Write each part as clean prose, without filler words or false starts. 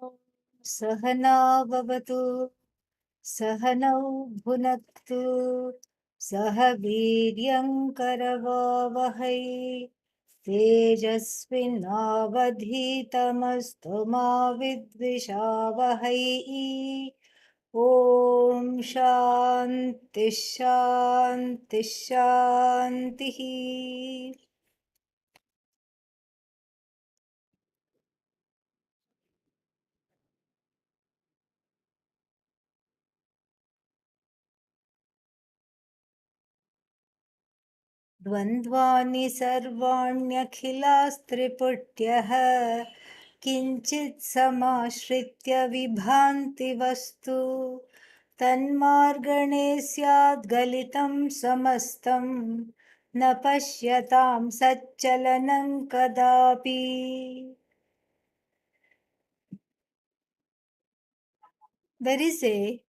ॐ सहना भवतु सहनौ भुनक्तु सह वीर्यङ्करवावहै तेजस्विनावधीतमस्तु मा विद्विषावहै ॐ शान्ति शान्ति शान्तिः द्वन्द्वानि सर्वाण्यखिलास्त्रिपुट्यः किञ्चित् समाश्रित्य विभान्ति वस्तु तन्मार्गणे स्याद् गलितं समस्तं न पश्यतां सच्चलनं कदापि. There is a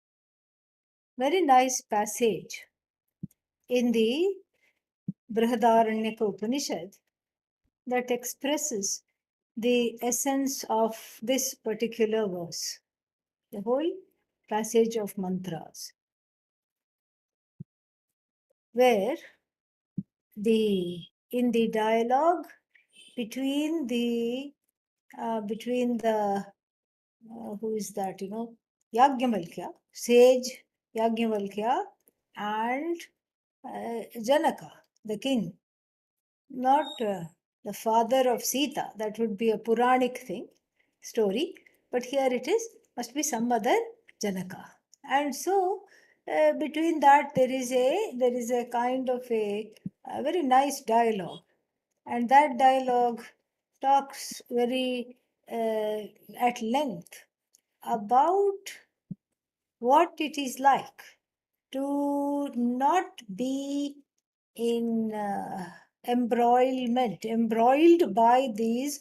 very nice passage in the Brihadaranyaka Upanishad that expresses the essence of this particular verse, the whole passage of mantras, where the in the dialogue between the who is that, Yagyavalkya, sage Yagyavalkya, and Janaka, the king, not the father of Sita. That would be a Puranic story, but here it is, must be some other Janaka. And so between that there is a kind of a very nice dialogue, and that dialogue talks very at length about what it is like to not be in embroiled by these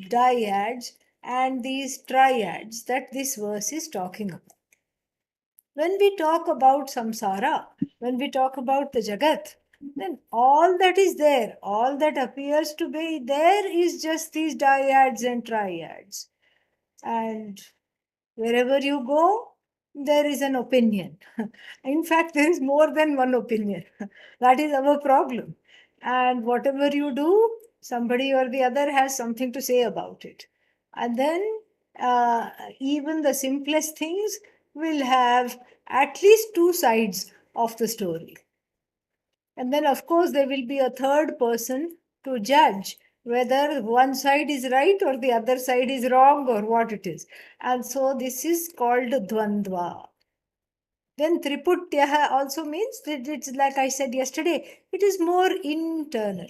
dyads and these triads that this verse is talking about. When we talk about samsara, when we talk about the jagat, then all that is there, all that appears to be there is just these dyads and triads. And wherever you go, there is an opinion. In fact, there is more than one opinion. That is our problem. And whatever you do, somebody or the other has something to say about it. And then uh, even the simplest things will have at least two sides of the story. And then, of course, there will be a third person to judge whether one side is right or the other side is wrong or what it is. And so, this is called Dvandva. Then Triputyaha also means that it's like I said yesterday, it is more internal.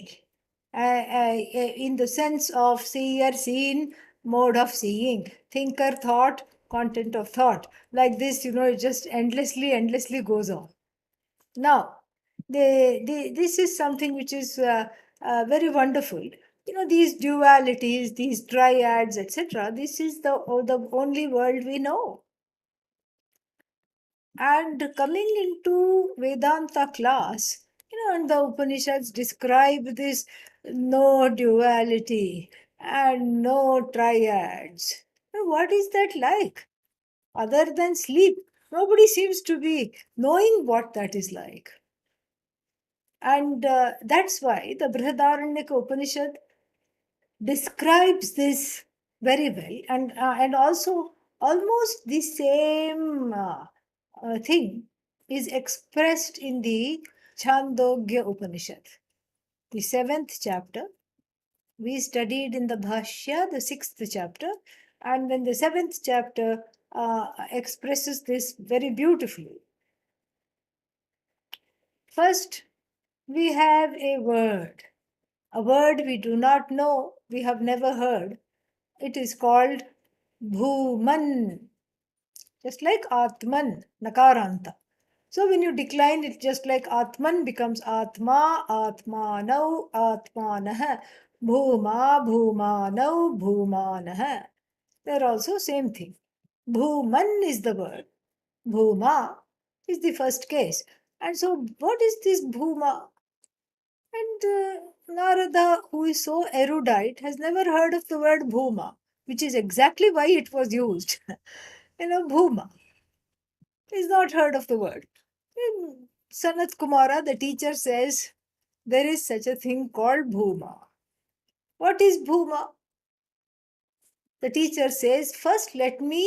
In the sense of seer, seen, mode of seeing, thinker, thought, content of thought. Like this, it just endlessly goes on. Now, this is something which is very wonderful. These dualities, these triads, etc. This is the only world we know. And coming into Vedanta class, and the Upanishads describe this no duality and no triads. Now, what is that like? Other than sleep, nobody seems to be knowing what that is like. And that's why the Brihadaranyaka Upanishad describes this very well, and also almost the same thing is expressed in the Chandogya Upanishad, the seventh chapter. We studied in the Bhashya, the sixth chapter, and then the seventh chapter expresses this very beautifully. First, we have a word we do not know, we have never heard. It is called Bhuman, just like Atman, Nakaranta. So when you decline it, just like Atman becomes Atma, Atmanau, Atmanah, Bhuma, Bhumanau, Bhumanah. They're also same thing. Bhuman is the word. Bhuma is the first case. And so what is this Bhuma? And Narada, who is so erudite, has never heard of the word Bhuma. which is exactly why it was used. Bhuma is not heard of the word. In Sanat Kumara, the teacher says there is such a thing called Bhuma. What is Bhuma? The teacher says, first let me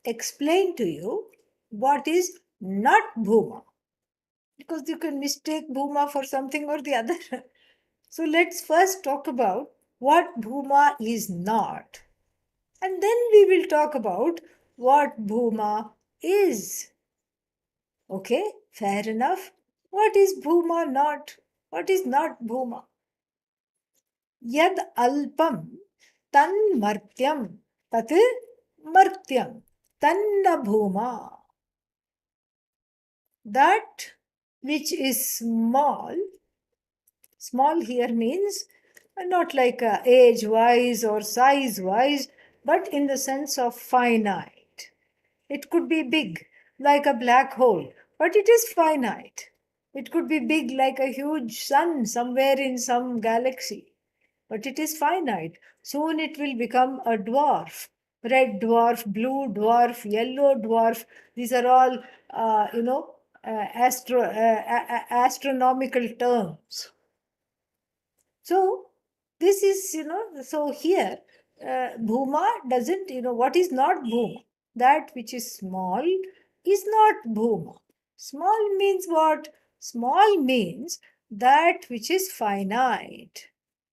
explain to you what is not Bhuma. Because you can mistake Bhuma for something or the other. So let's first talk about what Bhuma is not. And then we will talk about what Bhuma is. Okay, fair enough. What is Bhuma not? What is not Bhuma? Yad alpam tan martyam tat martyam tanna Bhuma. That which is small, small here means not like age wise or size wise, but in the sense of finite. It could be big, like a black hole, but it is finite. It could be big, like a huge sun somewhere in some galaxy, but it is finite. Soon it will become a dwarf. Red dwarf, blue dwarf, yellow dwarf. These are all, astronomical terms. So this is, so here, Bhuma doesn't, what is not Bhuma? That which is small is not Bhuma. Small means what? Small means that which is finite.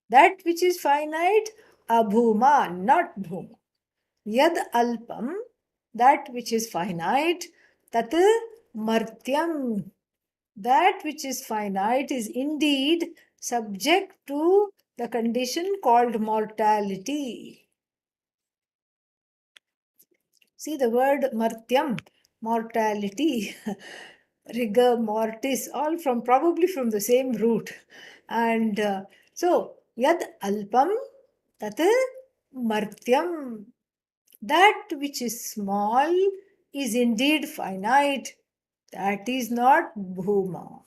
That which is finite, abhuma, not bhuma. Yad alpam, that which is finite, tat martyam, that which is finite is indeed subject to the condition called mortality. See the word martyam, mortality, rigor mortis, all from probably from the same root. And so, yad alpam tat martyam, that which is small is indeed finite. That is not bhuma.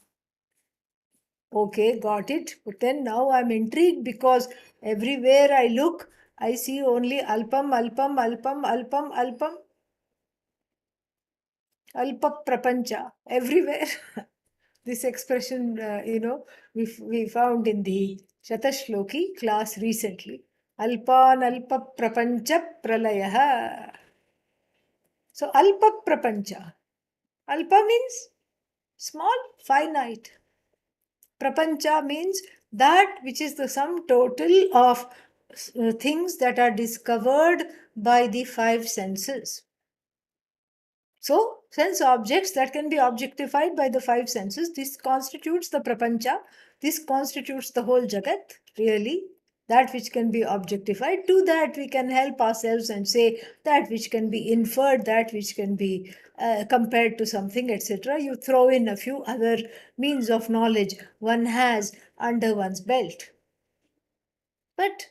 Okay, got it. But then now I'm intrigued because everywhere I look, I see only alpam, alpam, alpam, alpam, alpam, alpa prapancha everywhere. This expression, we found in the Shatashloki class recently. Alpan alpa prapancha pralayah. So alpa prapancha. Alpa means small, finite. Prapancha means that which is the sum total of things that are discovered by the five senses. So, sense objects that can be objectified by the five senses, this constitutes the prapancha, this constitutes the whole jagat, really. That which can be objectified, to that we can help ourselves and say that which can be inferred, that which can be compared to something, etc. You throw in a few other means of knowledge one has under one's belt. But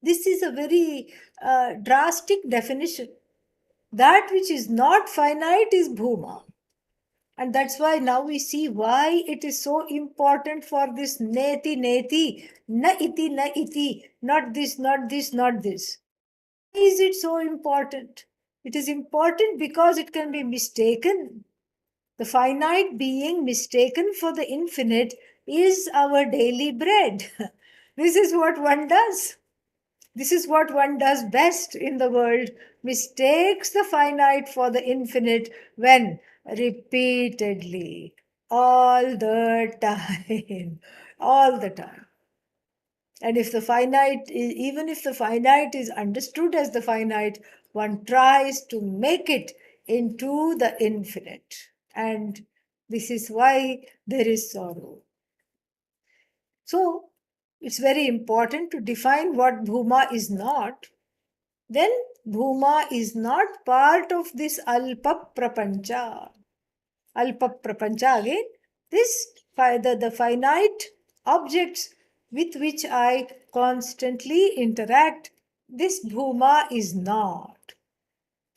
this is a very drastic definition. That which is not finite is bhuma. And that's why now we see why it is so important for this neti neti, na iti, not this, not this, not this. Why is it so important? It is important because it can be mistaken. The finite being mistaken for the infinite is our daily bread. This is what one does. This is what one does best in the world, mistakes the finite for the infinite when repeatedly, all the time, all the time. And if the finite, even if the finite is understood as the finite, one tries to make it into the infinite. And this is why there is sorrow. So, it's very important to define what bhuma is not. Then bhuma is not part of this alpa prapancha. Alpa prapancha again, this the finite objects with which I constantly interact, this bhuma is not.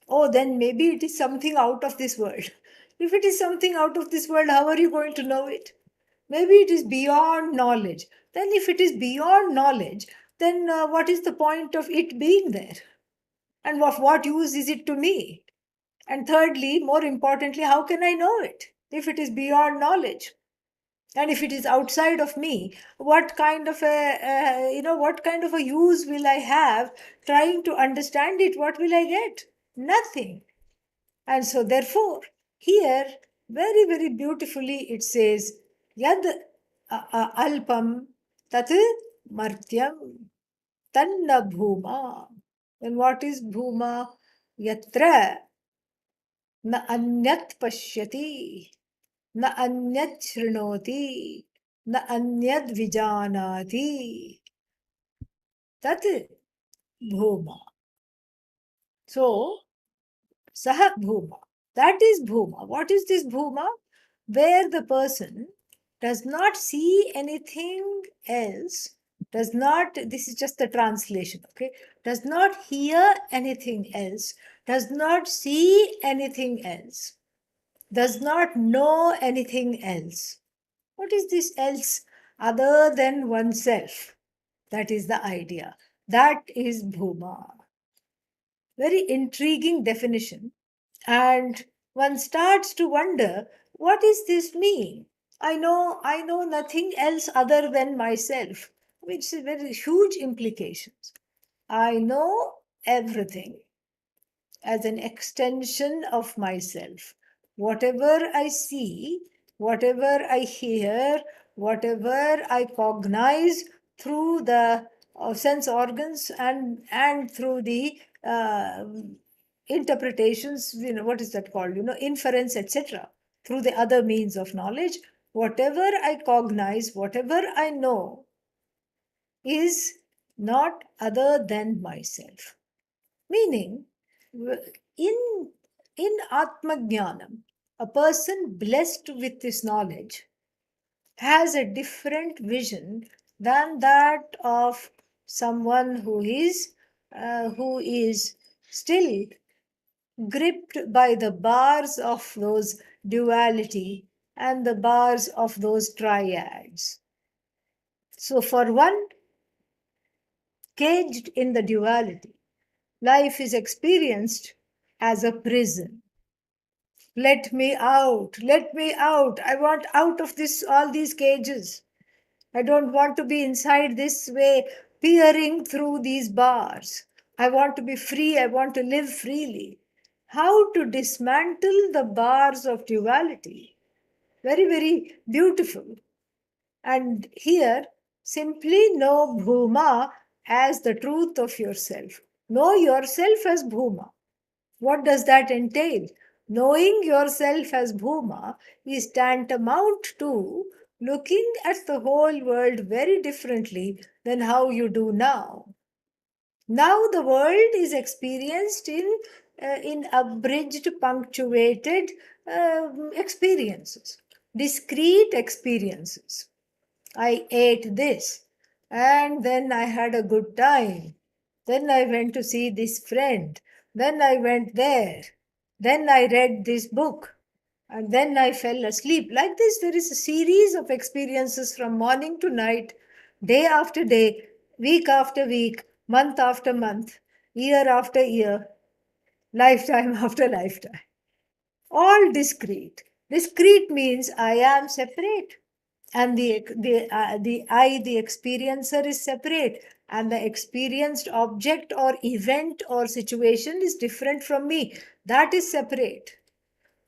Oh, then maybe it is something out of this world. If it is something out of this world, how are you going to know it? Maybe it is beyond knowledge. Then if it is beyond knowledge, then what is the point of it being there? And of what use is it to me? And thirdly, more importantly, how can I know it if it is beyond knowledge? And if it is outside of me, what kind of what kind of a use will I have trying to understand it? What will I get? Nothing. And so, therefore, here very, very beautifully it says, Yad alpam tat martyam tanna bhuma. And what is bhuma? Yatra na anyat pashyati, na anyat shrunoti, na anyat vijanati. Tat bhuma. So, Saha Bhuma. That is Bhuma. What is this Bhuma? Where the person does not see anything else, does not, this is just the translation, okay? Does not hear anything else, does not see anything else, does not know anything else. What is this else other than oneself? That is the idea. That is Bhuma. Very intriguing definition. And one starts to wonder, what is this me? I know nothing else other than myself, which is very huge implications. I know everything as an extension of myself. Whatever I see, whatever I hear, whatever I cognize through the sense organs and through the interpretations, what is that called? Inference, etc. Through the other means of knowledge, whatever I cognize, whatever I know is not other than myself. Meaning, in Atmajnanam, a person blessed with this knowledge has a different vision than that of someone who is still gripped by the bars of those duality and the bars of those triads. So, for one caged in the duality, life is experienced as a prison. Let me out, let me out. I want out of this, all these cages. I don't want to be inside this way, peering through these bars. I want to be free, I want to live freely. How to dismantle the bars of duality? Very, very beautiful. And here, simply know Bhuma as the truth of yourself. Know yourself as Bhuma. What does that entail? Knowing yourself as Bhuma is tantamount to looking at the whole world very differently than how you do now. Now the world is experienced in abridged, punctuated experiences, discrete experiences. I ate this, and then I had a good time. Then I went to see this friend. Then I went there. Then I read this book. And then I fell asleep. Like this, there is a series of experiences from morning to night, day after day, week after week, month after month, year after year, lifetime after lifetime. All discrete. Discrete means I am separate, and the experiencer is separate, and the experienced object or event or situation is different from me. That is separate.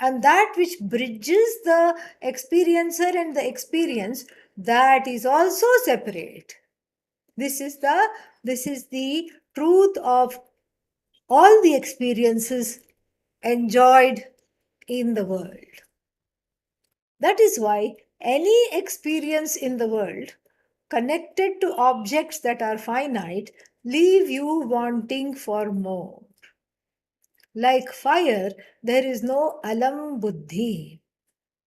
And that which bridges the experiencer and the experience, that is also separate. This is the truth of all the experiences enjoyed in the world. That is why any experience in the world connected to objects that are finite leave you wanting for more. Like fire, there is no alam buddhi.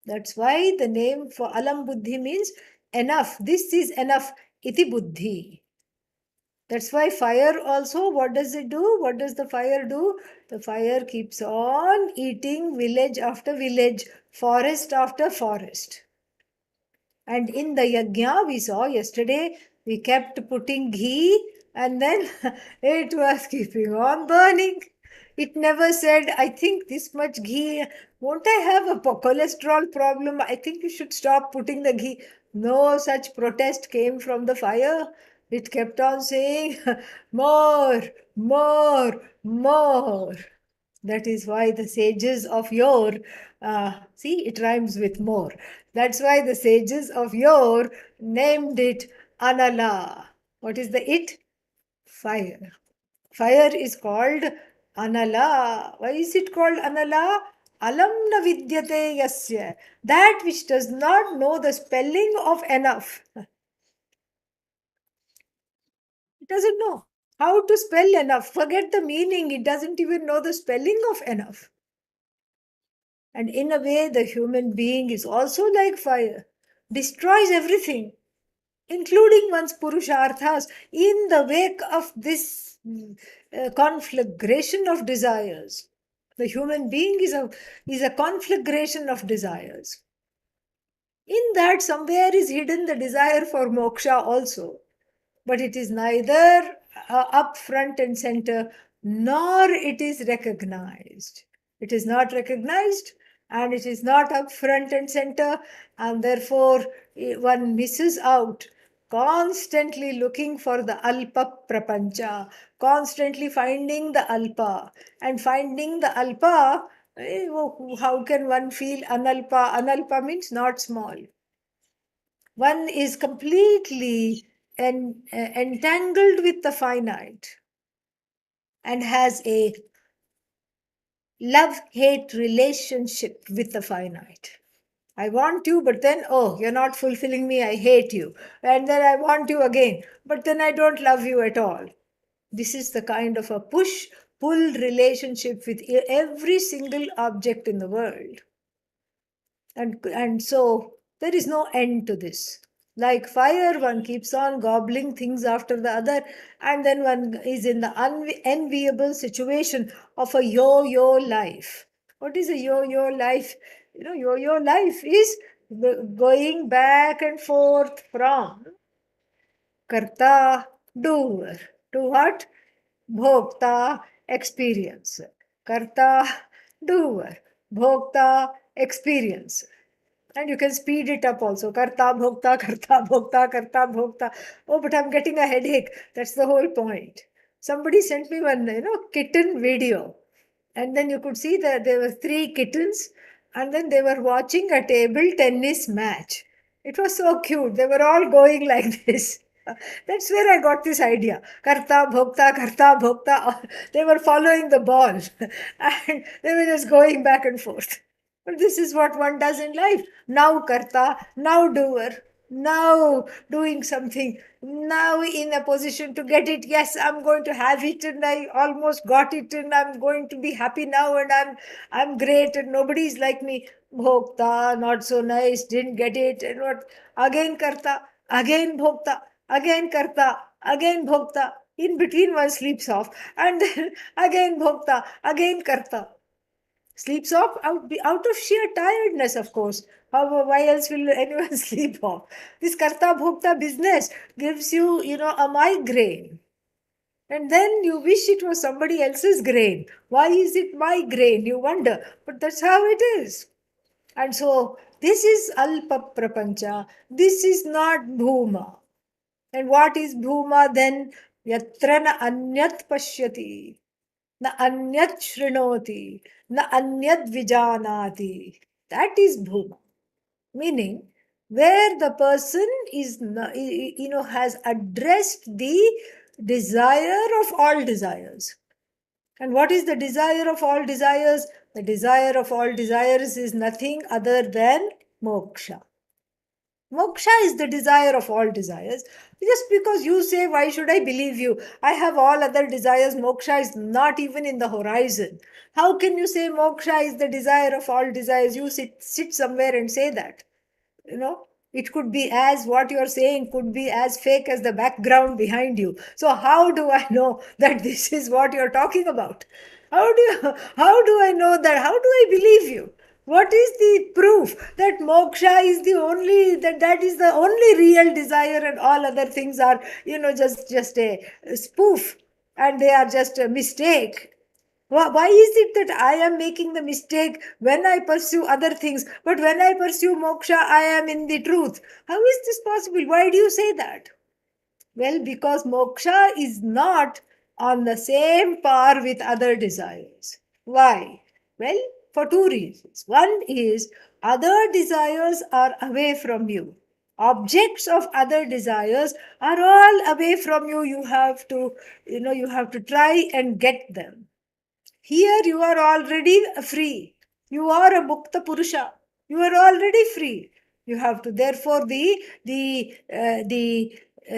That's why the name for alam buddhi means enough. This is enough, iti buddhi. That's why fire also, what does it do? What does the fire do? The fire keeps on eating village after village, forest after forest. And in the yajna we saw yesterday, we kept putting ghee And then it was keeping on burning. It never said, I think this much ghee, won't I have a cholesterol problem? I think you should stop putting the ghee. No such protest came from the fire. It kept on saying, more, more, more. That is why the sages of yore, see, it rhymes with more. That's why the sages of yore named it Anala. What is the it? Fire. Fire is called Anala. Why is it called Anala? Alam na vidyate yasya. That which does not know the spelling of enough. It doesn't know how to spell enough. Forget the meaning. It doesn't even know the spelling of enough. And in a way, the human being is also like fire, destroys everything, including one's purusharthas, in the wake of this conflagration of desires. The human being is a conflagration of desires. In that, somewhere is hidden the desire for moksha also. But it is neither up front and center, nor it is recognized. It is not recognized, and it is not up front and center, and therefore one misses out, constantly looking for the alpa prapancha, constantly finding the alpa, and finding the alpa. How can one feel analpa? Analpa means not small. One is completely entangled with the finite and has a love hate relationship with the finite. I want you, but then, oh, you're not fulfilling me, I hate you. And then I want you again, but then I don't love you at all. This is the kind of a push pull relationship with every single object in the world. And so there is no end to this. Like fire, one keeps on gobbling things after the other, and then one is in the enviable situation of a yo-yo life. What is a yo-yo life? Yo-yo life is going back and forth from karta, doer, to what? Bhokta, experience. Karta, doer, bhokta, experience. And you can speed it up also. Karta, bhokta, karta, bhokta, karta, bhokta. Oh, but I'm getting a headache. That's the whole point. Somebody sent me one, kitten video. And then you could see that there were three kittens, and then they were watching a table tennis match. It was so cute. They were all going like this. That's where I got this idea. Karta, bhokta, karta, bhokta. They were following the ball and they were just going back and forth. But this is what one does in life. Now karta, now doer, now doing something, now in a position to get it. Yes, I'm going to have it, and I almost got it, and I'm going to be happy now, and I'm great, and nobody's like me. Bhokta, not so nice, didn't get it, and what? Again karta, again bhokta, again karta, again bhokta. In between, one sleeps off, and then again bhokta, again karta. Sleeps off out of sheer tiredness, of course. How, why else will anyone sleep off? This karta bhokta business gives you, a migraine. And then you wish it was somebody else's grain. Why is it my grain? You wonder. But that's how it is. And so this is alpa prapancha. This is not bhuma. And what is bhuma then? Yatra na anyat pashyati. Na anyat shrinoti, na anyat vijanati. That is bhuma. Meaning, where the person is, has addressed the desire of all desires. And what is the desire of all desires? The desire of all desires is nothing other than moksha. Moksha is the desire of all desires. Just because you say, why should I believe you? I have all other desires. Moksha is not even in the horizon. How can you say moksha is the desire of all desires? You sit somewhere and say that. It could be as what you're saying could be as fake as the background behind you. So how do I know that this is what you're talking about? How do I know that? How do I believe you? What is the proof that moksha is the only, that is the only real desire, and all other things are, just a spoof, and they are just a mistake? Why is it that I am making the mistake when I pursue other things, but when I pursue moksha, I am in the truth? How is this possible? Why do you say that? Well, because moksha is not on the same par with other desires. Why? Well, for two reasons. One is other desires are away from you. Objects of other desires are all away from you. You have to try and get them. Here you are already free. You are a Mukta Purusha. You are already free. You have to, therefore, the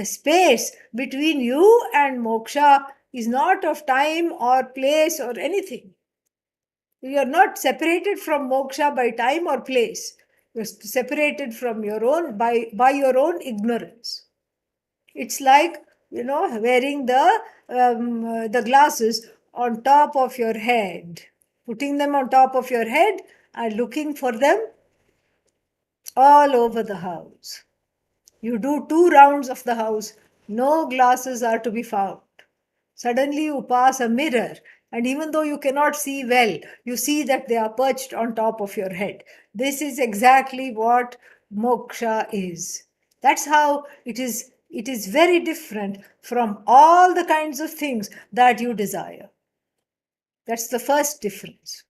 space between you and moksha is not of time or place or anything. You are not separated from moksha by time or place. You are separated from your own by your own ignorance. It's like, wearing the glasses on top of your head, putting them on top of your head and looking for them all over the house. You do 2 rounds of the house, no glasses are to be found. Suddenly you pass a mirror, and even though you cannot see well, you see that they are perched on top of your head. This is exactly what moksha is. That's how it is. It is very different from all the kinds of things that you desire. That's the first difference.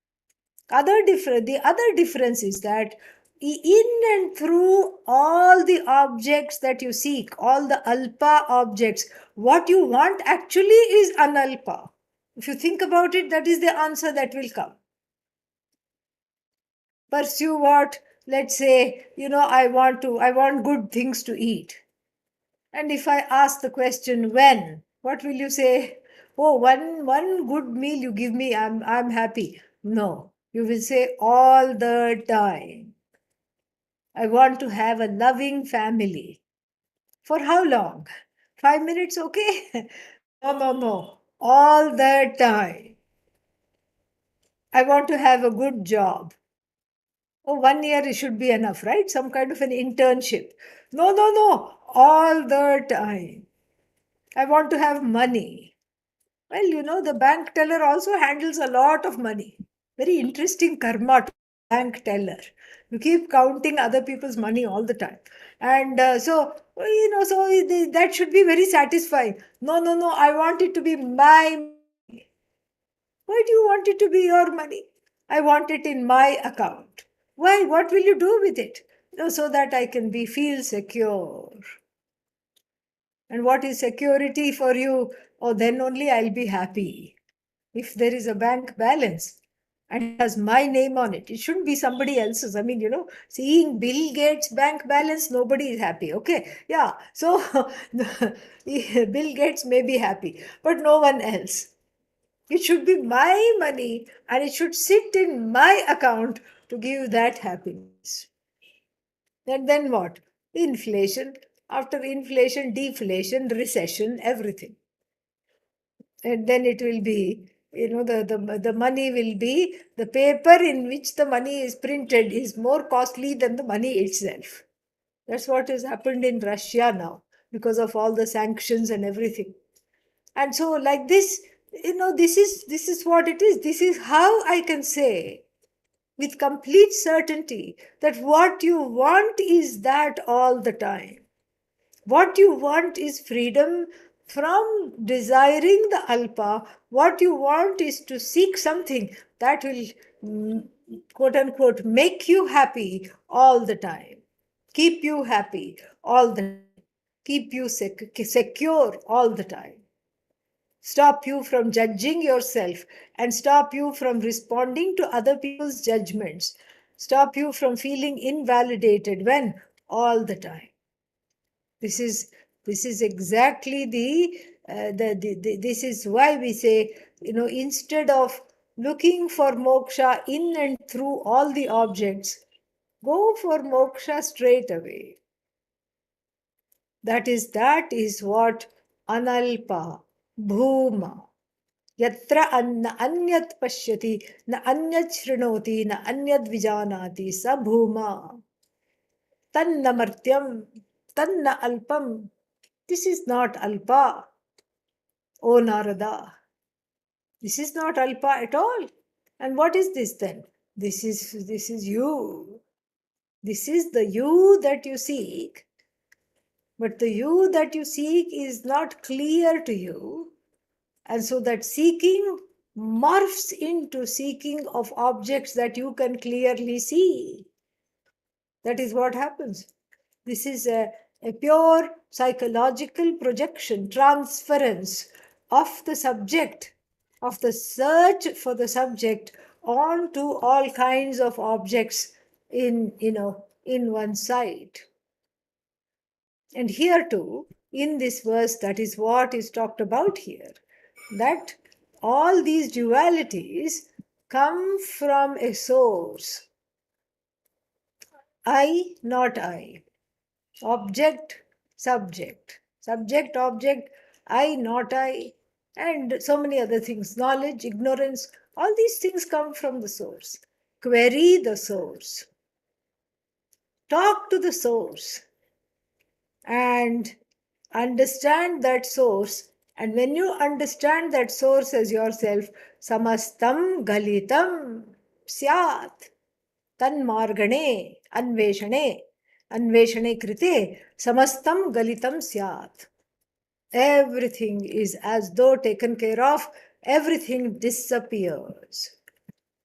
The other difference is that in and through all the objects that you seek, all the alpa objects, what you want actually is analpa. If you think about it, that is the answer that will come. Pursue what? Let's say, I want good things to eat. And if I ask the question when, what will you say? Oh, one good meal you give me, I'm happy. No, you will say all the time. I want to have a loving family. For how long? 5 minutes, okay? No, no, no. All the time. I want to have a good job. Oh, 1 year it should be enough, right? Some kind of an internship. No, no, no. All the time. I want to have money. Well, the bank teller also handles a lot of money. Very interesting karma to be a bank teller. You keep counting other people's money all the time. And that should be very satisfying. No, no, no, I want it to be my money. Why do you want it to be your money? I want it in my account. Why? What will you do with it? So that I can feel secure. And what is security for you? Oh, then only I'll be happy. If there is a bank balance and it has my name on it, it shouldn't be somebody else's. I mean, seeing Bill Gates' bank balance, nobody is happy. Okay. Yeah. So Bill Gates may be happy, but no one else. It should be my money and it should sit in my account to give that happiness. And then what? Inflation. After inflation, deflation, recession, everything. And then it will be, the money will be, the paper in which the money is printed is more costly than the money itself. That's what has happened in Russia now because of all the sanctions and everything. And so, like this, this is what it is. This is how I can say with complete certainty that what you want is that all the time. What you want is freedom from desiring the alpa. What you want is to seek something that will, quote unquote, make you happy all the time, keep you happy all the time, keep you secure all the time, stop you from judging yourself, and stop you from responding to other people's judgments, stop you from feeling invalidated when all the time. This is exactly this is why we say, instead of looking for moksha in and through all the objects, go for moksha straight away. That is what analpa, bhuma, Yatra anna anyat pashyati, na anyat shrunoti, na anyat vijanati, sa bhuma. Tanna martyam, tanna alpam. This is not alpa, O Narada. This is not alpa at all. And what is this then? This is you. This is the you that you seek. But the you that you seek is not clear to you. And so that seeking morphs into seeking of objects that you can clearly see. That is what happens. This is a pure psychological projection, transference of the subject, of the search for the subject onto all kinds of objects in one sight. And here too, in this verse, that is what is talked about here, that all these dualities come from a source. I, not I. Object, subject. Subject, object, I, not I. And so many other things. Knowledge, ignorance, all these things come from the source. Query the source. Talk to the source. And understand that source. And when you understand that source as yourself, samastam galitam syat tanmargane anveshane anveshane krite samastam galitam syat. Everything is as though taken care of, everything disappears.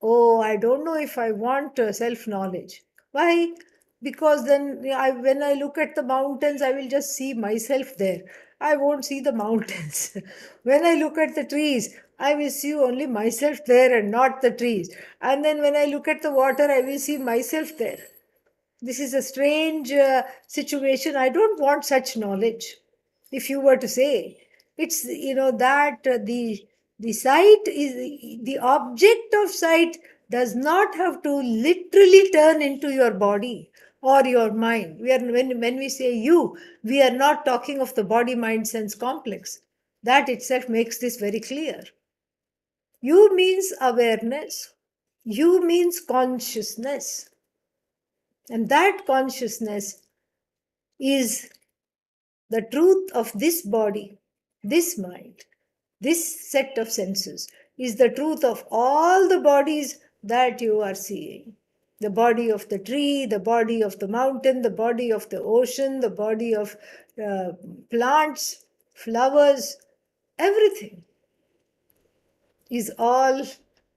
Oh, I don't know if I want self knowledge. Why? Because then when I look at the mountains, I will just see myself there. I won't see the mountains. When I look at the trees, I will see only myself there and not the trees. And then when I look at the water, I will see myself there. This is a strange situation. I don't want such knowledge. If you were to say, it's that the sight is the object of sight does not have to literally turn into your body or your mind. When we say you, we are not talking of the body mind sense complex. That itself makes this very clear. You means awareness. You means consciousness. And that consciousness is the truth of this body, this mind, this set of senses, is the truth of all the bodies that you are seeing. The body of the tree, the body of the mountain, the body of the ocean, the body of plants, flowers, everything is all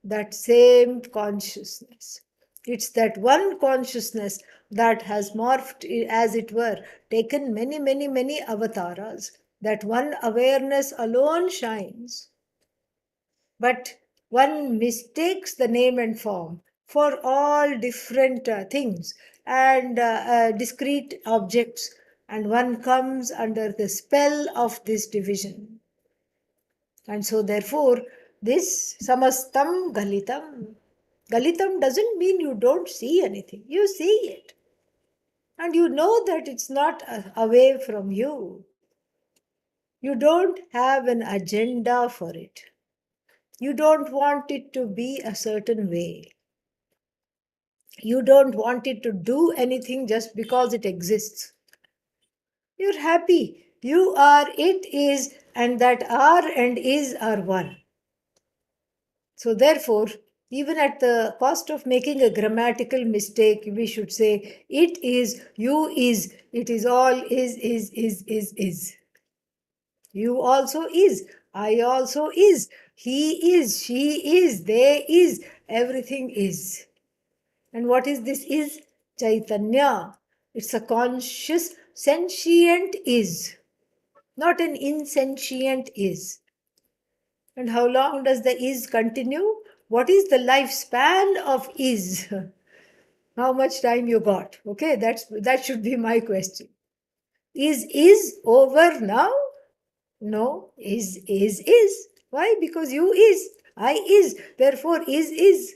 that same consciousness. It's that one consciousness that has morphed, as it were, taken many, many, many avatars. That one awareness alone shines. But one mistakes the name and form for all different things and discrete objects, and one comes under the spell of this division. And so, therefore, this samastam galitam. Galitam doesn't mean you don't see anything. You see it. And you know that it's not away from you. You don't have an agenda for it. You don't want it to be a certain way. You don't want it to do anything just because it exists. You're happy. You are, it is, and that are and is are one. So, therefore, even at the cost of making a grammatical mistake, we should say, it is, you is, it is all is. You also is, I also is, he is, she is, they is, everything is. And what is this is? Chaitanya. It's a conscious, sentient is, not an insentient is. And how long does the is continue? What is the lifespan of is? How much time you got? Okay, that should be my question. Is over now? No, is. Why? Because you is, I is. Therefore, is.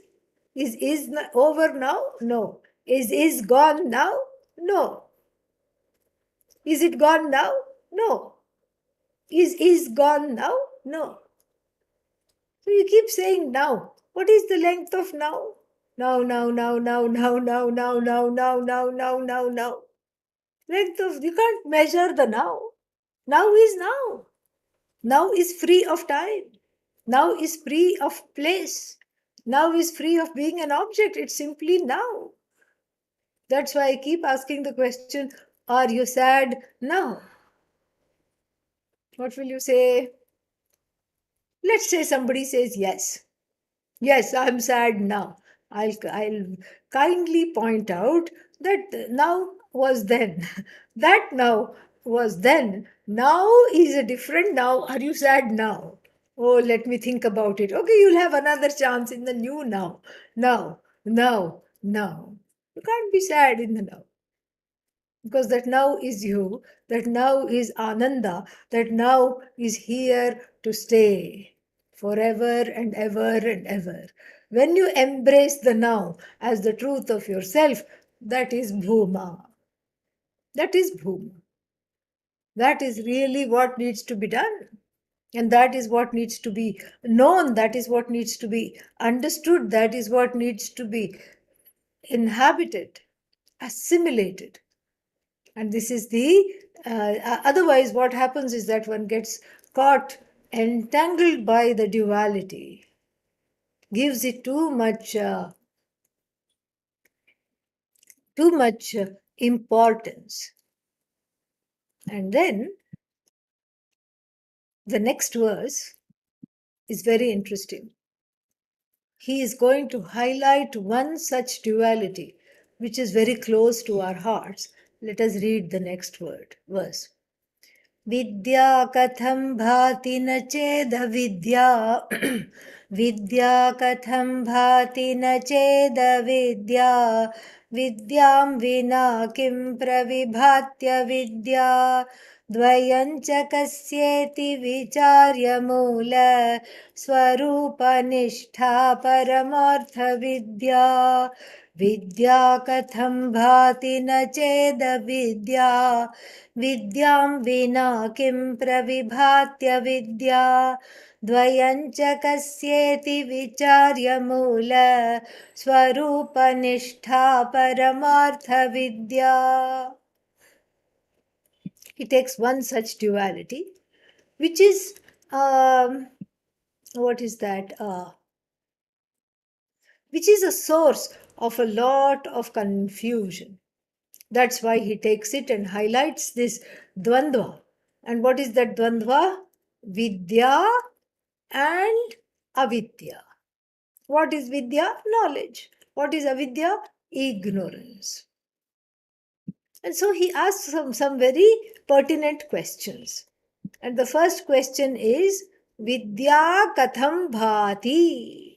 Is over now? No. Is gone now? No. Is it gone now? No. Is gone now? No. So you keep saying now. What is the length of now? Now, now, now, now, now, now, now, now, now, now, now, now, now. Length of, you can't measure the now. Now is now. Now is free of time. Now is free of place. Now is free of being an object. It's simply now. That's why I keep asking the question, are you sad now? What will you say? Let's say somebody says yes. Yes, I'm sad now. I'll kindly point out that now was then. That now was then. Now is a different now. Are you sad now? Oh, let me think about it. Okay, you'll have another chance in the new now. Now, now, now. You can't be sad in the now. Because that now is you, that now is Ananda, that now is here to stay forever and ever and ever. When you embrace the now as the truth of yourself, that is Bhuma. That is Bhuma. That is really what needs to be done. And that is what needs to be known. That is what needs to be understood. That is what needs to be inhabited, assimilated. And this is the otherwise what happens is that one gets caught entangled by the duality, gives it too much importance. And then the next verse is very interesting. He is going to highlight one such duality which is very close to our hearts. Let us read the next verse. विद्या कथं भाति न चेदविद्या विद्या कथं भाति न चेदविद्या विद्यां विना किं प्रविभात्य विद्या द्वयं च कस्येति विचार्य मूल स्वरूपनिष्ठा परमार्थविद्या विद्या कथं भाति न चेदविद्या विद्यां विना किं प्रविभात्य विद्या द्वयं च कस्येति विचार्य मूल स्वरूपनिष्ठा परमार्थविद्या. He takes one such duality, which is what is that? Which is a source of a lot of confusion. That's why he takes it and highlights this dvandva. And what is that dvandva? Vidya and avidya. What is vidya? Knowledge. What is avidya? Ignorance. And so he asks some very pertinent questions. And the first question is Vidya katham bhati?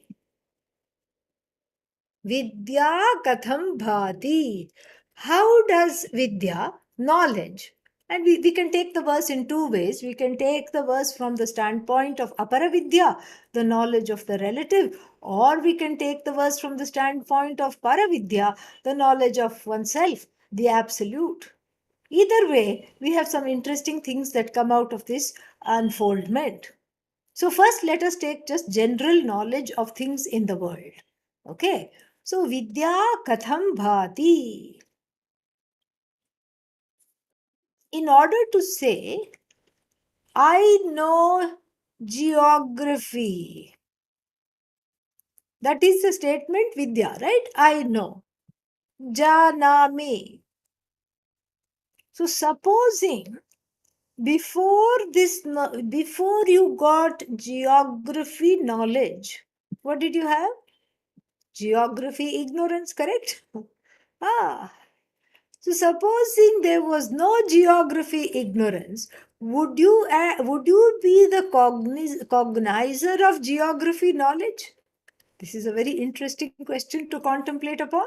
Vidya katham bhati? How does Vidya, knowledge, and we can take the verse in two ways. We can take the verse from the standpoint of Aparavidya, the knowledge of the relative, or we can take the verse from the standpoint of Paravidya, the knowledge of oneself, the absolute. Either way, we have some interesting things that come out of this unfoldment. So, first, let us take just general knowledge of things in the world. Okay. So, Vidya Katham Bhati. In order to say, I know geography. That is the statement Vidya, right? I know. Janami. So, supposing before you got geography knowledge, what did you have? Geography ignorance, correct? Ah, so supposing there was no geography ignorance, would you be the cognizer of geography knowledge? This is a very interesting question to contemplate upon.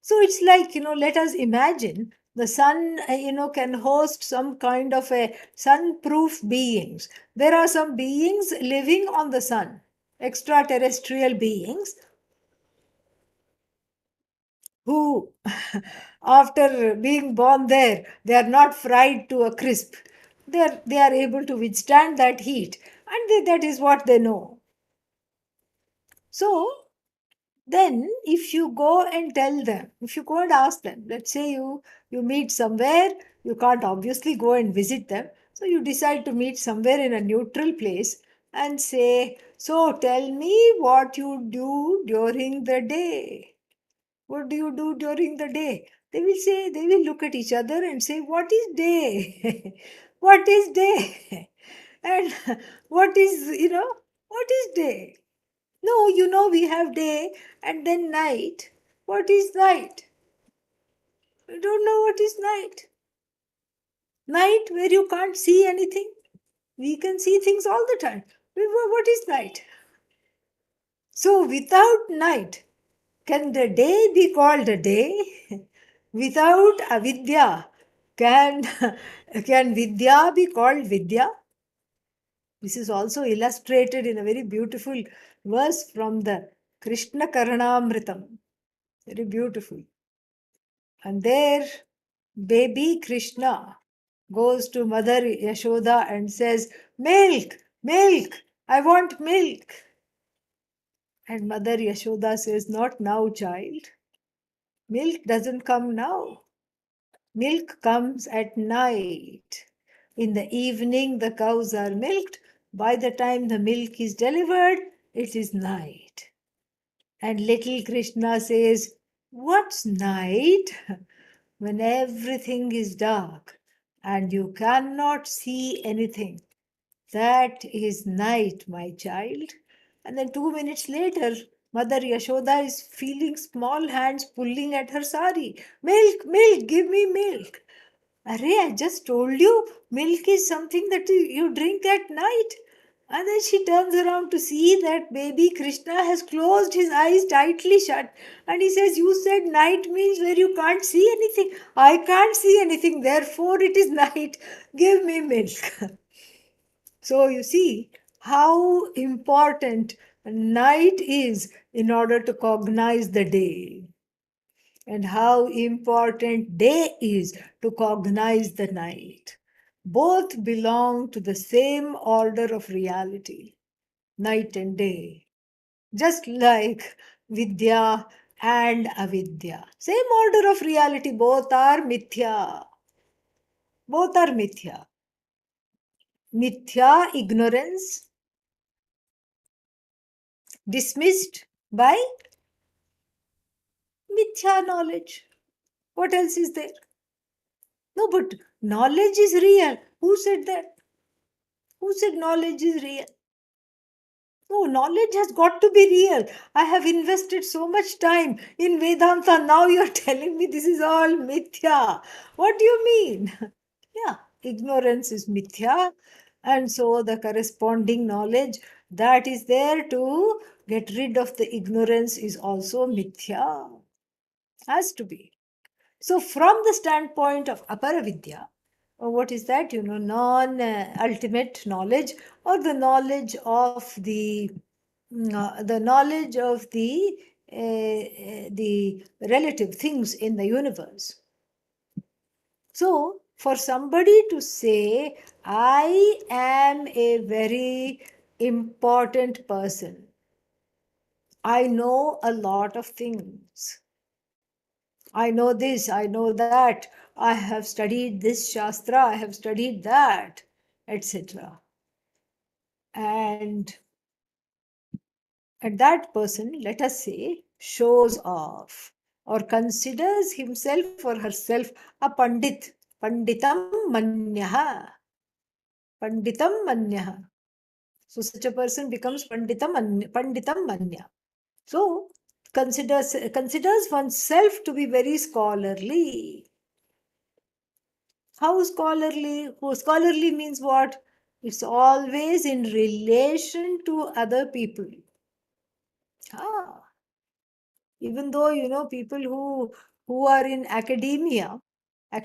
So it's like, let us imagine the sun, can host some kind of a sun-proof beings. There are some beings living on the sun, extraterrestrial beings who, after being born there, they are not fried to a crisp. They are able to withstand that heat and that is what they know. So then if you go and tell them, if you go and ask them, let's say you meet somewhere, you can't obviously go and visit them, so you decide to meet somewhere in a neutral place and say, so tell me what you do during the day. What do you do during the day? They will say, they will look at each other and say, what is day? What is day? And what is, what is day? No, we have day and then night. What is night? You don't know what is night. Night where you can't see anything. We can see things all the time. What is night? So without night, can the day be called a day? Without avidya, can, can vidya be called vidya? This is also illustrated in a very beautiful verse from the Krishna Karanamritam. Very beautiful. And there, baby Krishna goes to Mother Yashoda and says, milk, milk, I want milk. And Mother Yashoda says, not now, child. Milk doesn't come now. Milk comes at night. In the evening, the cows are milked. By the time the milk is delivered, it is night. And little Krishna says, what's night? When everything is dark and you cannot see anything. That is night, my child. And then 2 minutes later, Mother Yashoda is feeling small hands pulling at her sari. Milk, milk, give me milk. Array, I just told you, milk is something that you drink at night. And then she turns around to see that baby Krishna has closed his eyes tightly shut. And he says, you said night means where you can't see anything. I can't see anything, therefore it is night. Give me milk. So you see how important night is in order to cognize the day, and how important day is to cognize the night. Both belong to the same order of reality, night and day, just like Vidya and Avidya. Same order of reality, both are mithya. Both are mithya. Mithya ignorance dismissed by mithya knowledge. What else is there? No, but knowledge is real. Who said that? Who said knowledge is real? No, knowledge has got to be real. I have invested so much time in Vedanta. Now you're telling me this is all mithya. What do you mean? Yeah, ignorance is mithya. And so the corresponding knowledge that is there to get rid of the ignorance is also mithya. Has to be. So, from the standpoint of aparavidya, what is that? Non ultimate knowledge, or the knowledge of the knowledge of the relative things in the universe. So, for somebody to say, I am a very important person, I know a lot of things. I know this, I know that, I have studied this Shastra, I have studied that, etc. And that person, let us say, shows off or considers himself or herself a Pandit. Panditam Manyaha. Panditam Manyaha. So such a person becomes Panditam Manya. So considers oneself to be very scholarly. How scholarly? Scholarly means what? It's always in relation to other people. Ah, even though people who are in academia, I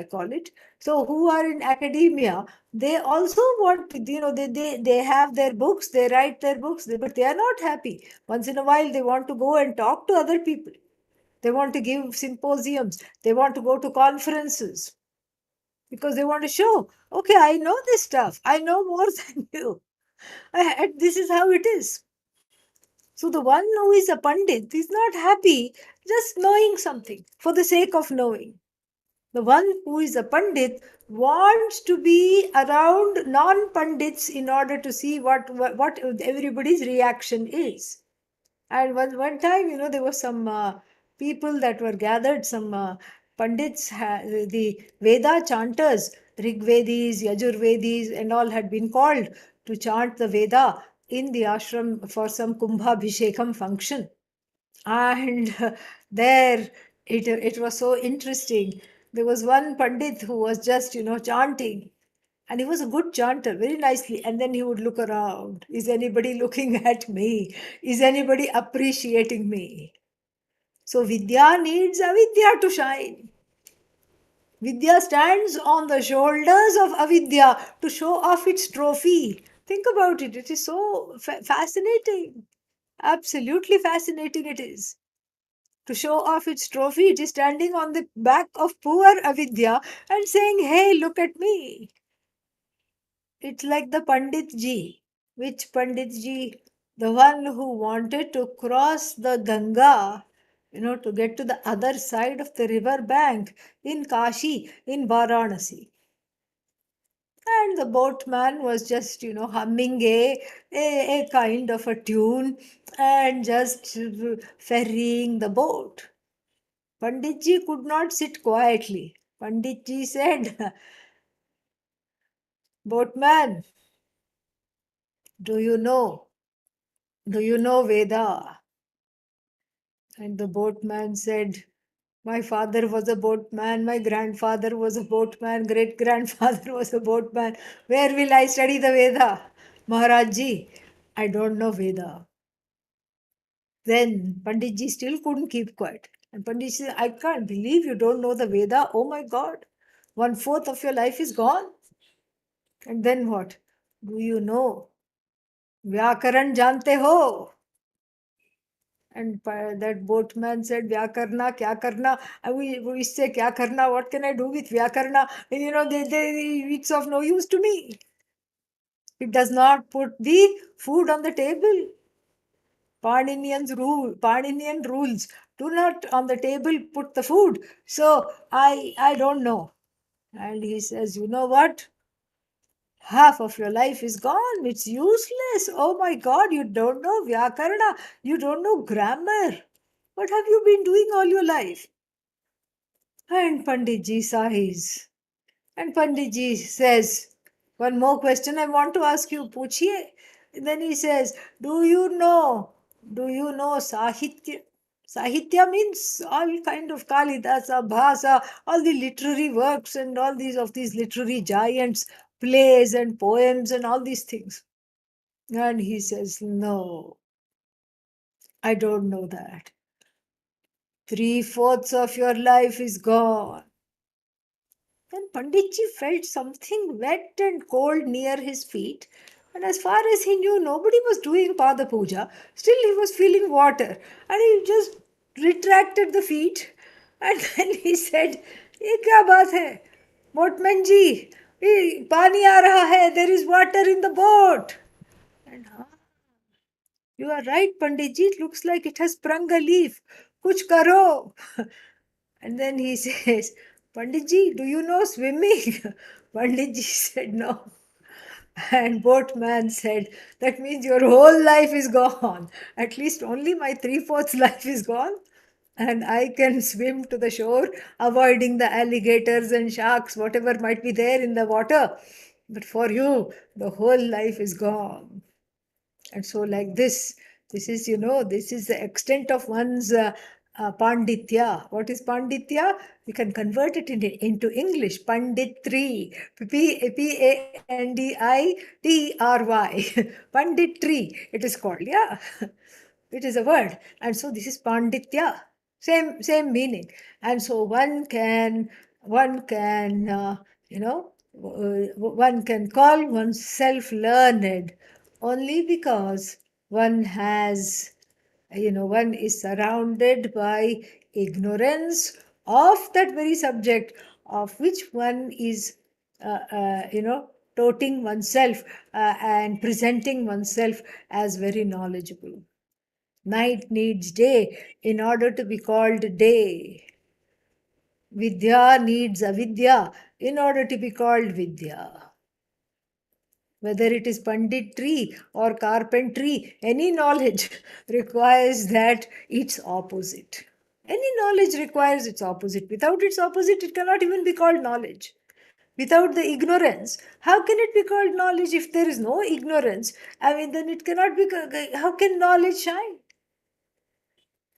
call it. So who are in academia, they also want they have their books, they write their books, but they are not happy. Once in a while, they want to go and talk to other people. They want to give symposiums. They want to go to conferences because they want to show, okay, I know this stuff. I know more than you. And this is how it is. So the one who is a Pandit is not happy just knowing something for the sake of knowing. The one who is a Pandit wants to be around non Pandits in order to see what everybody's reaction is. And one time, there were some people that were gathered, some Pandits, the Veda chanters, Rigvedis, Yajurvedis, and all had been called to chant the Veda in the ashram for some Kumbhabhishekam function. And there it was so interesting. There was one Pandit who was just, chanting. And he was a good chanter, very nicely. And then he would look around. Is anybody looking at me? Is anybody appreciating me? So Vidya needs Avidya to shine. Vidya stands on the shoulders of Avidya to show off its trophy. Think about it. It is so fascinating. Absolutely fascinating it is. To show off its trophy, it is standing on the back of poor Avidya and saying, "Hey, look at me." It's like the Pandit ji. Which Pandit ji? The one who wanted to cross the Ganga, to get to the other side of the river bank in Kashi, in Varanasi. And the boatman was just, humming a kind of a tune and just ferrying the boat. Panditji could not sit quietly. Panditji said, "Boatman, do you know? Do you know Veda?" And the boatman said, "My father was a boatman, my grandfather was a boatman, great grandfather was a boatman. Where will I study the Veda? Maharajji, I don't know Veda." Then Panditji still couldn't keep quiet. And Panditji said, "I can't believe you don't know the Veda. Oh my God, 1/4 of your life is gone." And then what? "Do you know? Vyakaran jante ho?" And that boatman said, "Vyakarna, kya karna?" And we say, "Kya karna? What can I do with Vyakarna?" And it's of no use to me. It does not put the food on the table. Paninian rules. Do not on the table put the food. So I don't know. And he says, "You know what? Half of your life is gone. It's useless. Oh my God, you don't know Vyakarna. You don't know grammar. What have you been doing all your life?" And Panditji sighs. And Panditji says, "One more question I want to ask you, Puchiye." And then he says, Do you know Sahitya? Sahitya means all kind of Kalidasa, Bhasa, all the literary works and all these literary giants, plays and poems and all these things. And he says, "No, I don't know that. 3/4 of your life is gone." Then Panditji felt something wet and cold near his feet, and as far as he knew, nobody was doing Pada Puja. Still, he was feeling water, and he just retracted the feet, and then he said, "ये क्या बात है? Boatman ji, पानी आ रहा है. There is water in the boat." And "You are right, Panditji. It looks like it has sprung a leaf. Kuch karo." And then he says, "Panditji, do you know swimming?" Panditji said, "No." And boatman said, "That means your whole life is gone. At least only my 3/4 life is gone. And I can swim to the shore, avoiding the alligators and sharks, whatever might be there in the water. But for you, the whole life is gone." And so, like this is, this is the extent of one's panditya. What is panditya? We can convert it into English. Panditry. Panditry. Panditry, it is called. Yeah. It is a word. And so this is panditya. Same meaning. And so one can call oneself learned only because one has, one is surrounded by ignorance of that very subject of which one is, toting oneself and presenting oneself as very knowledgeable. Night needs day in order to be called day. Vidya needs avidya in order to be called Vidya. Whether it is panditry or carpentry, any knowledge requires that its opposite. Any knowledge requires its opposite. Without its opposite, it cannot even be called knowledge. Without the ignorance, how can it be called knowledge if there is no ignorance? I mean, then it cannot be. How can knowledge shine?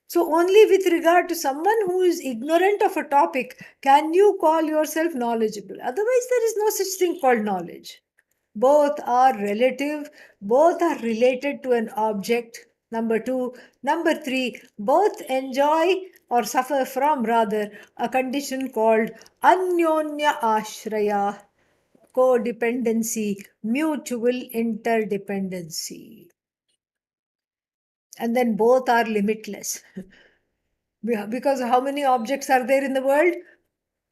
So, only with regard to someone who is ignorant of a topic can you call yourself knowledgeable. Otherwise, there is no such thing called knowledge. Both are relative, both are related to an object. Number two. Number three, both enjoy or suffer from rather a condition called anyonya ashraya, codependency, mutual interdependency. And then both are limitless. Because how many objects are there in the world?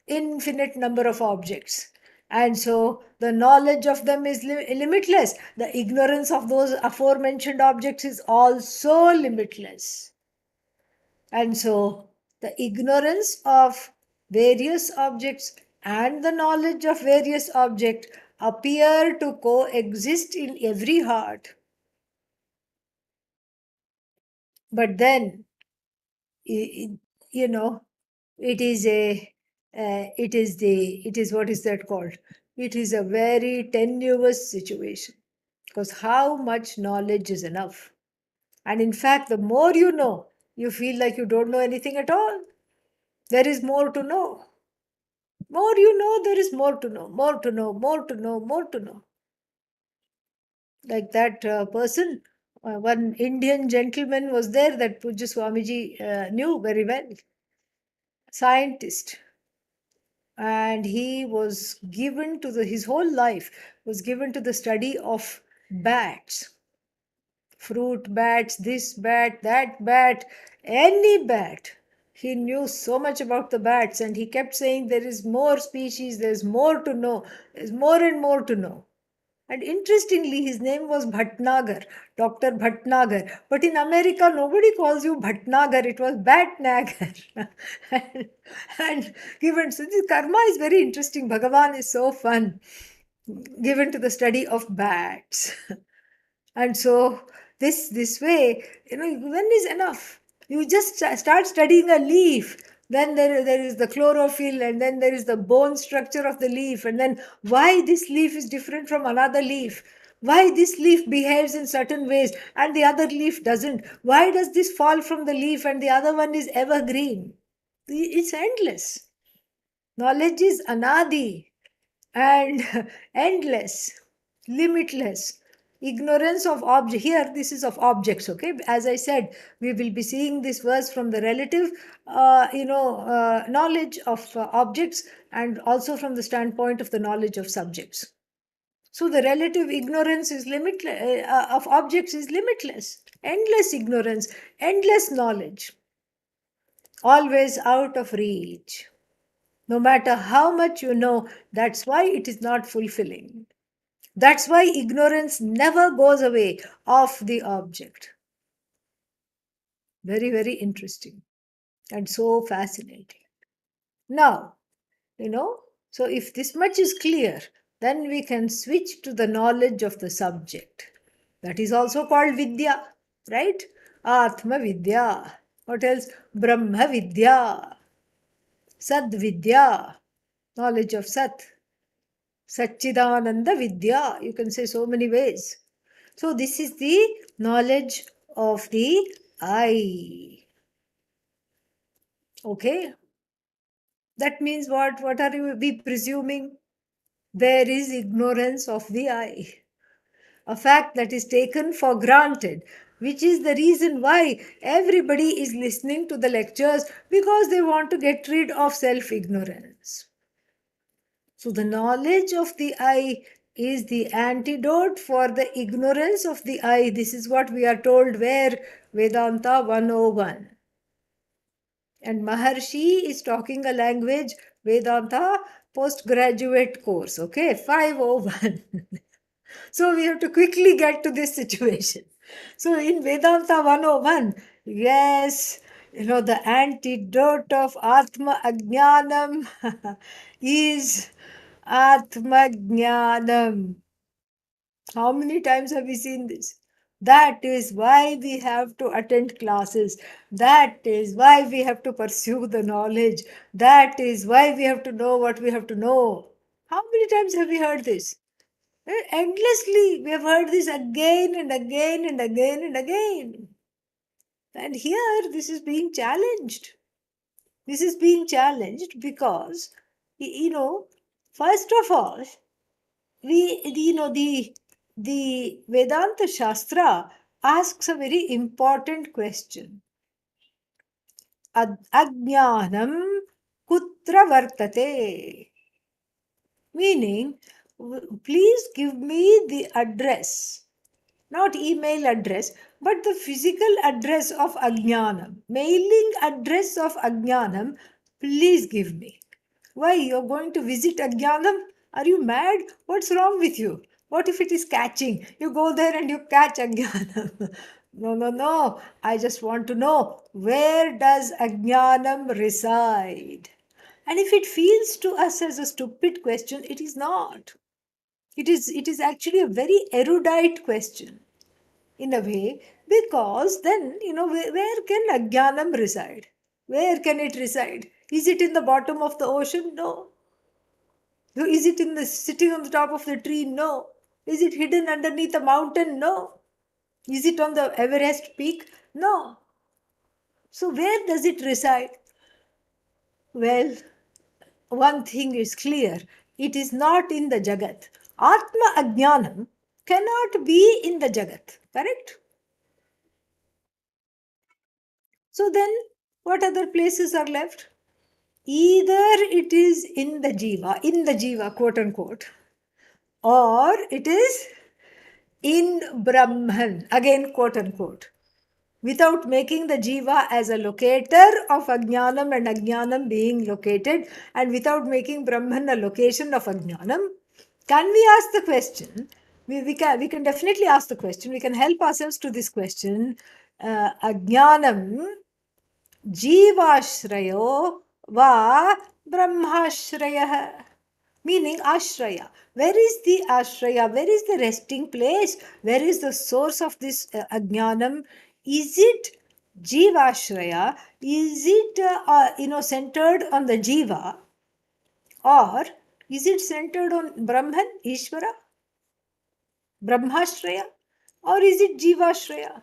Infinite number of objects. And so the knowledge of them is limitless. The ignorance of those aforementioned objects is also limitless. And so the ignorance of various objects and the knowledge of various objects appear to coexist in every heart. But then, you know, it is what is that called? It is a very tenuous situation, because how much knowledge is enough? And in fact, the more you know, you feel like you don't know anything at all. There is more to know. More you know, there is more to know, more to know, more to know, more to know. Like that person, one Indian gentleman was there that Pujya Swamiji knew very well, scientist. And he was given to his whole life was given to the study of bats, fruit bats, this bat, that bat, any bat. He knew so much about the bats, and he kept saying there is more species, there's more to know, there's more and more to know. And interestingly, his name was Bhatnagar, Dr. Bhatnagar. But in America, nobody calls you Bhatnagar, it was Batnagar. and given, so this karma is very interesting. Bhagavan is so fun, given to the study of bats. And so, this way, when is enough? You just start studying a leaf. Then there is the chlorophyll, and then there is the bone structure of the leaf, and then why this leaf is different from another leaf. Why this leaf behaves in certain ways and the other leaf doesn't. Why does this fall from the leaf and the other one is evergreen? It's endless. Knowledge is anadi and endless, limitless. Ignorance of object, here this is of objects, okay? As I said, we will be seeing this verse from the relative knowledge of objects, and also from the standpoint of the knowledge of subjects. So the relative ignorance is limitless of objects is limitless, endless ignorance, endless knowledge, always out of reach. No matter how much you know, that's why it is not fulfilling. That's why ignorance never goes away of the object. Very, very interesting and so fascinating. Now, so if this much is clear, then we can switch to the knowledge of the subject. That is also called Vidya, right? Atma Vidya. What else? Brahma Vidya. Sad Vidya. Knowledge of Sat. Satchidananda Vidya. You can say so many ways. So this is the knowledge of the I. Okay. That means what? What are we presuming? There is ignorance of the I. A fact that is taken for granted, which is the reason why everybody is listening to the lectures, because they want to get rid of self-ignorance. So the knowledge of the I is the antidote for the ignorance of the I. This is what we are told where? Vedanta 101. And Maharshi is talking a language, Vedanta, postgraduate course, okay? 501. So we have to quickly get to this situation. So in Vedanta 101, yes, the antidote of Atma Ajnanam is Atma Jnanam. How many times have we seen this? That is why we have to attend classes. That is why we have to pursue the knowledge. That is why we have to know what we have to know. How many times have we heard this? Endlessly. We have heard this again and again and again and again. And here, this is being challenged. This is being challenged because, first of all, the Vedanta Shastra asks a very important question. Ajnanam kutra vartate? Meaning, please give me the address, not email address, but the physical address of Ajnanam, mailing address of Ajnanam, please give me. Why? You're going to visit Ajnanam? Are you mad? What's wrong with you? What if it is catching? You go there and you catch Ajnanam. No, no, no. I just want to know, where does Ajnanam reside? And if it feels to us as a stupid question, it is not. It is actually a very erudite question in a way, because then, where can Ajnanam reside? Where can it reside? Is it in the bottom of the ocean? No. So is it in the sitting on the top of the tree? No. Is it hidden underneath a mountain? No. Is it on the Everest peak? No. So where does it reside? Well, one thing is clear. It is not in the Jagat. Atma Ajnanam cannot be in the Jagat. Correct? So then, what other places are left? Either it is in the Jiva, quote unquote, or it is in Brahman, again, quote unquote, without making the Jiva as a locator of Ajnanam and Ajnanam being located, and without making Brahman a location of Ajnanam. Can we ask the question? We can definitely ask the question. We can help ourselves to this question. Ajnanam जीवाश्रयो वा ब्रह्माश्रयः, meaning ashraya. Where is the ashraya? Where is the resting place? Where is the source of this ajnanam? Is it jivashraya? Is it centered on the jiva, or is it centered on Brahman, Ishvara, Brahmashraya, or is it jivashraya?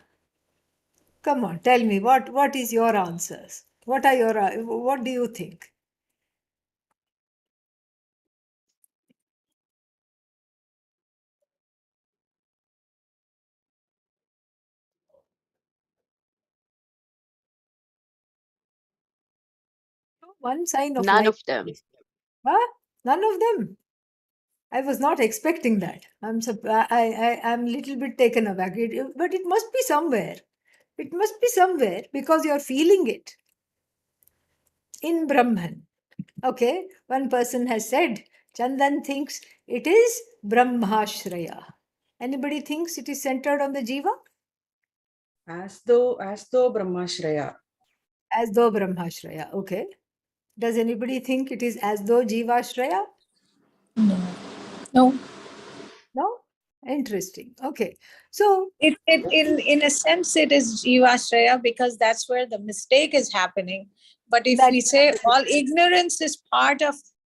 Come on, tell me, what is your answers? What do you think? One sign of None life. of them. Huh? None of them. I was not expecting that. I'm a little bit taken aback. But it must be somewhere. It must be somewhere because you're feeling it in Brahman. Okay, one person has said, Chandan thinks it is Brahmashraya. Anybody thinks it is centered on the Jiva? As though Brahmashraya. As though Brahmashraya. Okay. Does anybody think it is as though Jivashraya? No, No? Interesting. Okay. So, in a sense, it is Jivashraya because that's where the mistake is happening. But if that we say all ignorance is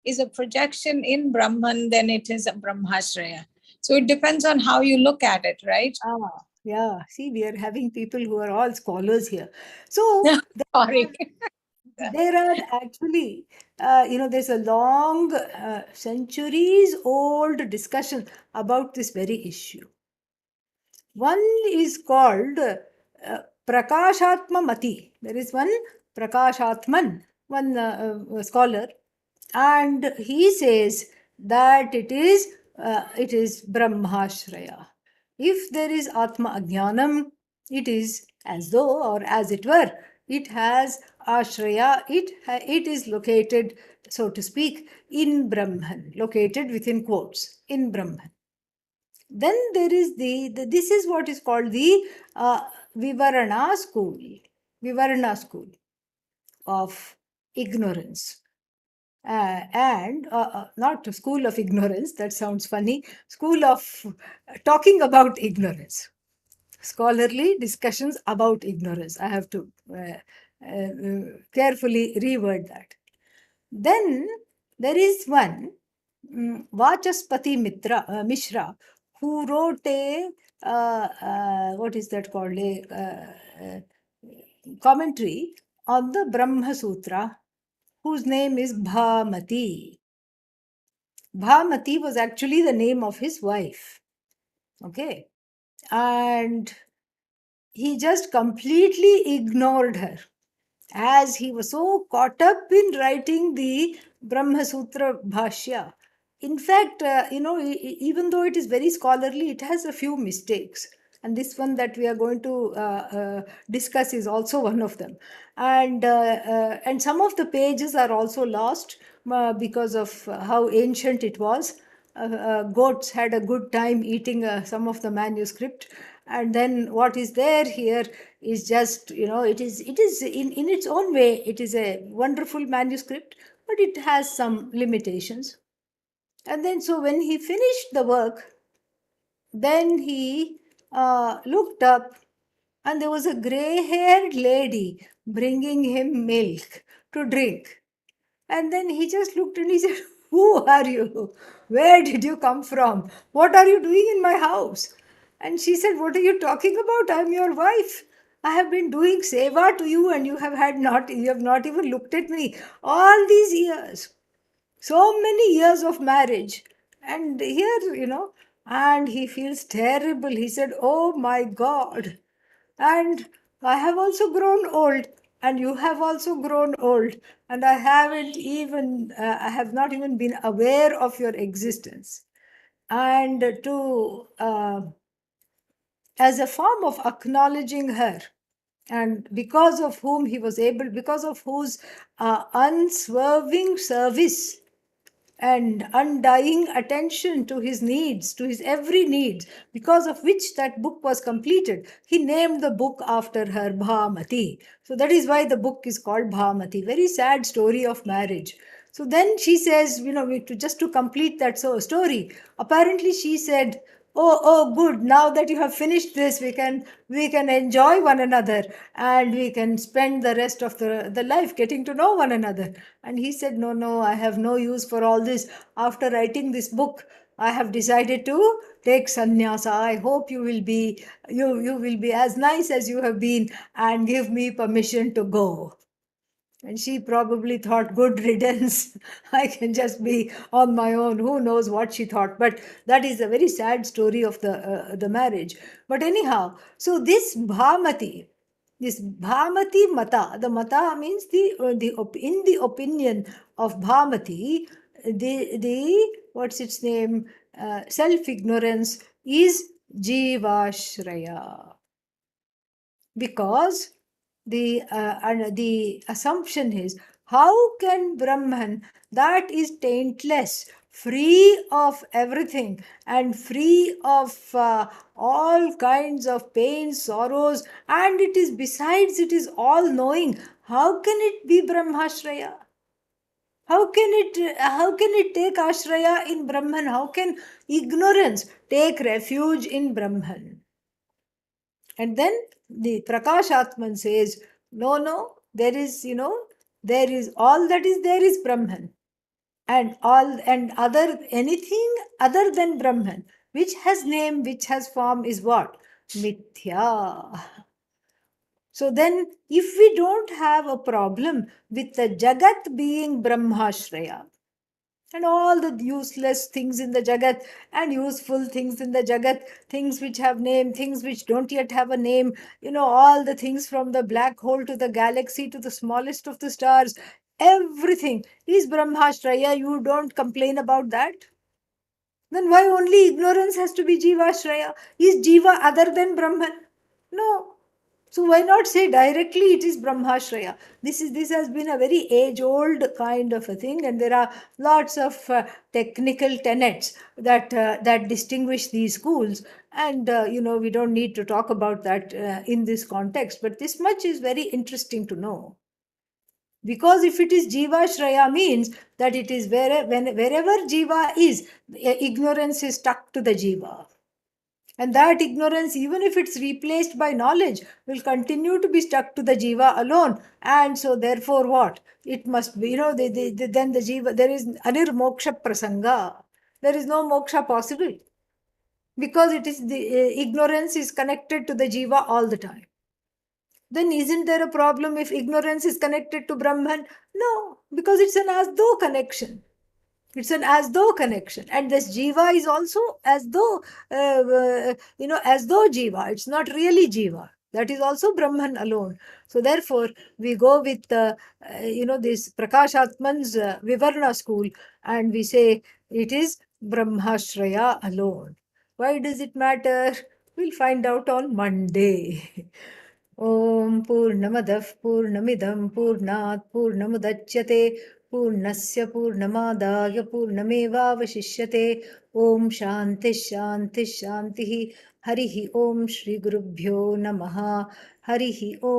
is a projection in Brahman, then it is a Brahmashraya. So it depends on how you look at it, right? yeah. See, we are having people who are all scholars here. So, Sorry. there are actually, there's a long, centuries old discussion about this very issue. One is called Prakashatma Mati. There is one Prakashatman, one scholar, and he says that it is Brahmashraya. If there is Atma Ajnanam, it is as though, or as it were, it has Ashraya, it is located so to speak, in Brahman, located within quotes, in Brahman. Then there is this is what is called the Vivarana school, Vivarana school of ignorance. And not school of ignorance, that sounds funny, school of talking about ignorance, scholarly discussions about ignorance. I have to carefully reword that. Then there is one Vachaspati Mishra, who wrote a what is that called, a commentary on the Brahma Sutra, whose name is Bhamati. Bhamati was actually the name of his wife. Okay. And he just completely ignored her, as he was so caught up in writing the Brahma Sutra Bhashya. In fact, even though it is very scholarly, it has a few mistakes. And this one that we are going to discuss is also one of them. And some of the pages are also lost because of how ancient it was. Goats had a good time eating some of the manuscript, and then what is there here is just, it is in its own way, it is a wonderful manuscript, but it has some limitations. And then, so when he finished the work, then he looked up, and there was a gray haired lady bringing him milk to drink. And then he just looked and he said, "Who are you? Where did you come from? What are you doing in my house?" And she said, "What are you talking about? I'm your wife. I have been doing seva to you, and you have not even looked at me all these years. So many years of marriage. And here, and he feels terrible. He said, "Oh my God. And I have also grown old, and you have also grown old, and I have not even been aware of your existence." And as a form of acknowledging her, and because of whose unswerving service and undying attention to his needs, to his every need, because of which that book was completed. He named the book after her, Bhamati. So that is why the book is called Bhamati. Very sad story of marriage. So then she says, just to complete that story, apparently she said, "Oh, good. Now that you have finished this, we can enjoy one another, and we can spend the rest of the life getting to know one another." And he said, "No, no, I have no use for all this. After writing this book, I have decided to take sannyasa. I hope you will be as nice as you have been, and give me permission to go." And she probably thought, "Good riddance. I can just be on my own." Who knows what she thought? But that is a very sad story of the marriage. But anyhow, so this Bhamati Mata, the Mata means in the opinion of Bhamati, the what's its name? Self ignorance is Jivashraya, because the assumption is, how can Brahman, that is taintless, free of everything, and free of all kinds of pains, sorrows, and it is all knowing, how can it be Brahmashraya? How can it take ashraya in Brahman? How can ignorance take refuge in Brahman? And then the Prakash Atman says, "No, no, there is all that is there is Brahman. And anything other than Brahman, which has name, which has form, is what? Mithya." So then, if we don't have a problem with the Jagat being Brahmashraya, and all the useless things in the Jagat and useful things in the Jagat, things which have name, things which don't yet have a name, all the things from the black hole to the galaxy to the smallest of the stars, everything is Brahmashraya. You don't complain about that? Then why only ignorance has to be Jivashraya? Is Jiva other than Brahman? No. So why not say directly it is Brahmashraya? This has been a very age-old kind of a thing, and there are lots of technical tenets that distinguish these schools. And we don't need to talk about that in this context, but this much is very interesting to know. Because if it is Jiva Shraya means that it is wherever Jiva is, ignorance is stuck to the Jiva. And that ignorance, even if it's replaced by knowledge, will continue to be stuck to the Jiva alone. And so, therefore, what? It must be, then the Jiva, there is Anirmoksha Prasanga. There is no moksha possible because it is the ignorance is connected to the Jiva all the time. Then isn't there a problem if ignorance is connected to Brahman? No, because it's an as though connection. It's an as though connection. And this Jiva is also as though, as though Jiva. It's not really Jiva. That is also Brahman alone. So therefore, we go with, this Prakashatman's Vivarna school, and we say it is Brahmashraya alone. Why does it matter? We'll find out on Monday. ॐ पूर्णमदः पूर्णमिदं पूर्णात् पूर्णमुदच्यते पूर्णस्य पूर्णमादाय पूर्णमेवावशिष्यते ॐ शान्तिः शान्तिः शान्तिः हरिः ॐ श्रीगुरुभ्यो नमः हरिः ॐ